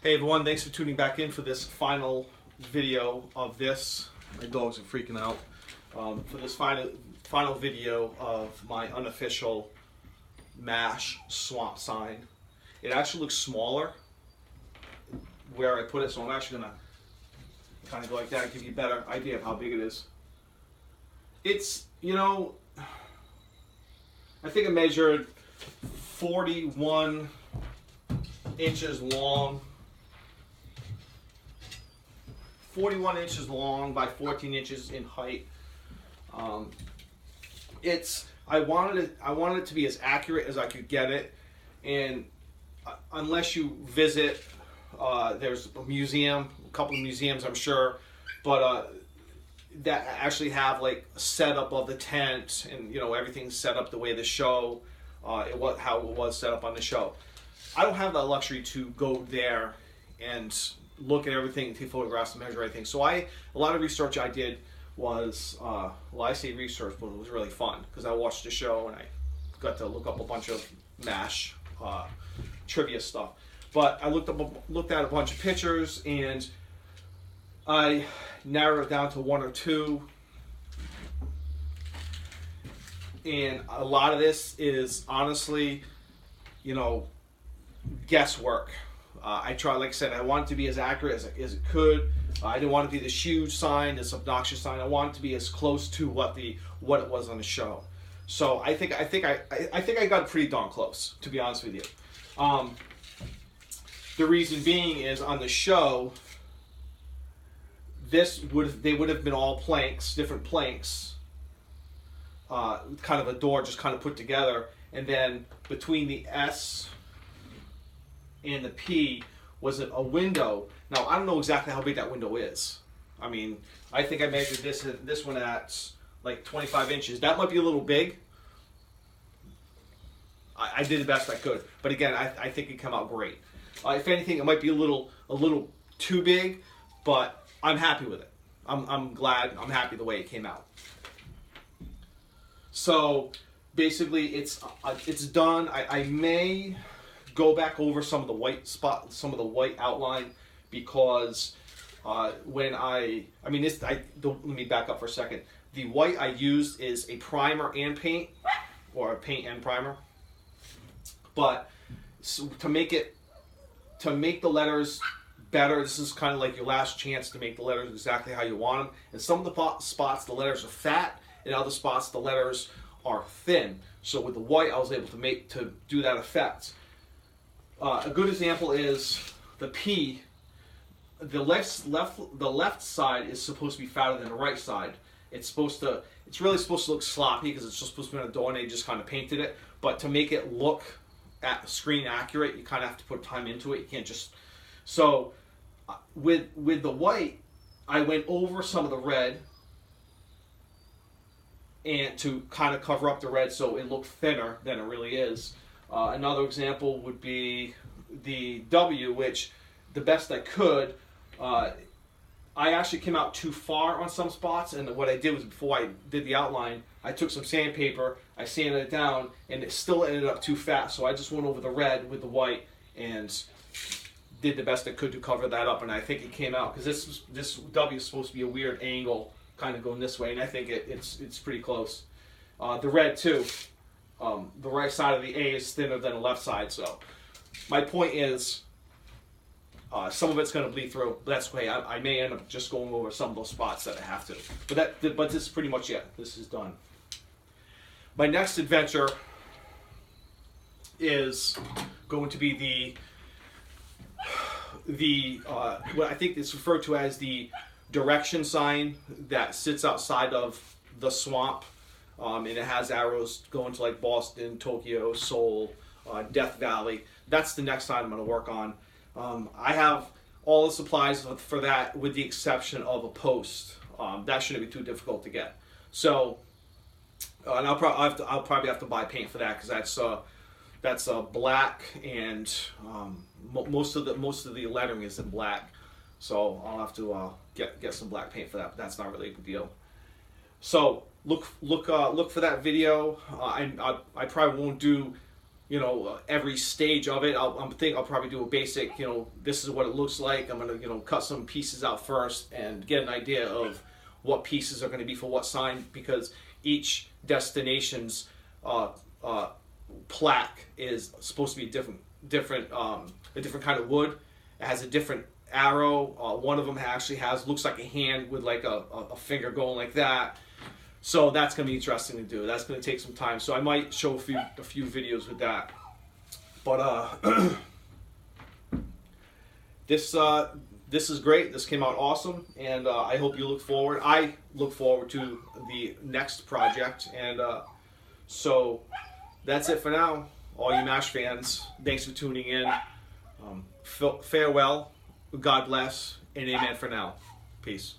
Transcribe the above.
Hey everyone, thanks for tuning back in for this final video of this. My dogs are freaking out. For this final video of my unofficial MASH swamp sign. It actually looks smaller where I put it, so I'm actually going to kind of go like that and give you a better idea of how big it is. It's, you know, I think I measured 41 inches long. 41 inches long by 14 inches in height. I wanted it to be as accurate as I could get it, and unless you visit, there's a museum, a couple of museums I'm sure, but that actually have like a setup of the tent and everything's set up the way the show, how it was set up on the show. I don't have that luxury to go there and look at everything, take photographs, and measure everything. So a lot of research I did was, well, I say research, but it was really fun because I watched the show and I got to look up a bunch of MASH trivia stuff. But I looked at a bunch of pictures and I narrowed it down to one or two. And a lot of this is honestly, guesswork. I tried, like I said, I wanted to be as accurate as it could. I didn't want to be this huge sign, this obnoxious sign. I wanted to be as close to what it was on the show. So I think I got pretty darn close, to be honest with you. The reason being is on the show, they would have been all planks, different planks, kind of a door just kind of put together, and then between the S and the P was a window. Now I don't know exactly how big that window is. I mean, I think I measured this one at like 25 inches. That might be a little big. I did the best I could, but again, I think it came out great. If anything, it might be a little too big, but I'm happy with it. I'm glad. I'm happy the way it came out. So basically, it's done. I may go back over some of the white outline because let me back up for a second. The white I used is a primer and paint, or a paint and primer. But to make the letters better, this is kind of like your last chance to make the letters exactly how you want them. And some of the spots the letters are fat, and other spots the letters are thin. So with the white, I was able to do that effect. A good example is the P. The left side is supposed to be fatter than the right side. It's really supposed to look sloppy because it's just supposed to be on a door and they just kind of painted it. But to make it look screen accurate, you kind of have to put time into it. You can't just. So with the white, I went over some of the red and to kind of cover up the red so it looked thinner than it really is. Another example would be the W, which the best I could, I actually came out too far on some spots, and what I did was before I did the outline, I took some sandpaper, I sanded it down, and it still ended up too fat, so I just went over the red with the white and did the best I could to cover that up, and I think it came out, because this W is supposed to be a weird angle, kind of going this way, and I think it's pretty close. The red too. The right side of the A is thinner than the left side, so my point is some of it's going to bleed through. But that's okay. I may end up just going over some of those spots that I have to. But this is pretty much it. This is done. My next adventure is going to be what I think is referred to as the direction sign that sits outside of the swamp. And it has arrows going to like Boston, Tokyo, Seoul, Death Valley. That's the next sign I'm going to work on. I have all the supplies for that with the exception of a post. That shouldn't be too difficult to get. So, and I'll probably have to buy paint for that because that's black and most of the lettering is in black. So I'll have to get some black paint for that. But that's not really a big deal. So look for that video. I probably won't do every stage of it. I'll probably do a basic, this is what it looks like. I'm gonna, cut some pieces out first and get an idea of what pieces are going to be for what sign, because each destination's plaque is supposed to be a different kind of wood. It has a different arrow. One of them actually looks like a hand with like a finger going like that. So that's going to be interesting to do. That's going to take some time. So I might show a few videos with that. But this is great. This came out awesome, and I hope you look forward. I look forward to the next project. And so that's it for now. All you MASH fans, thanks for tuning in. Farewell, God bless, and amen for now. Peace.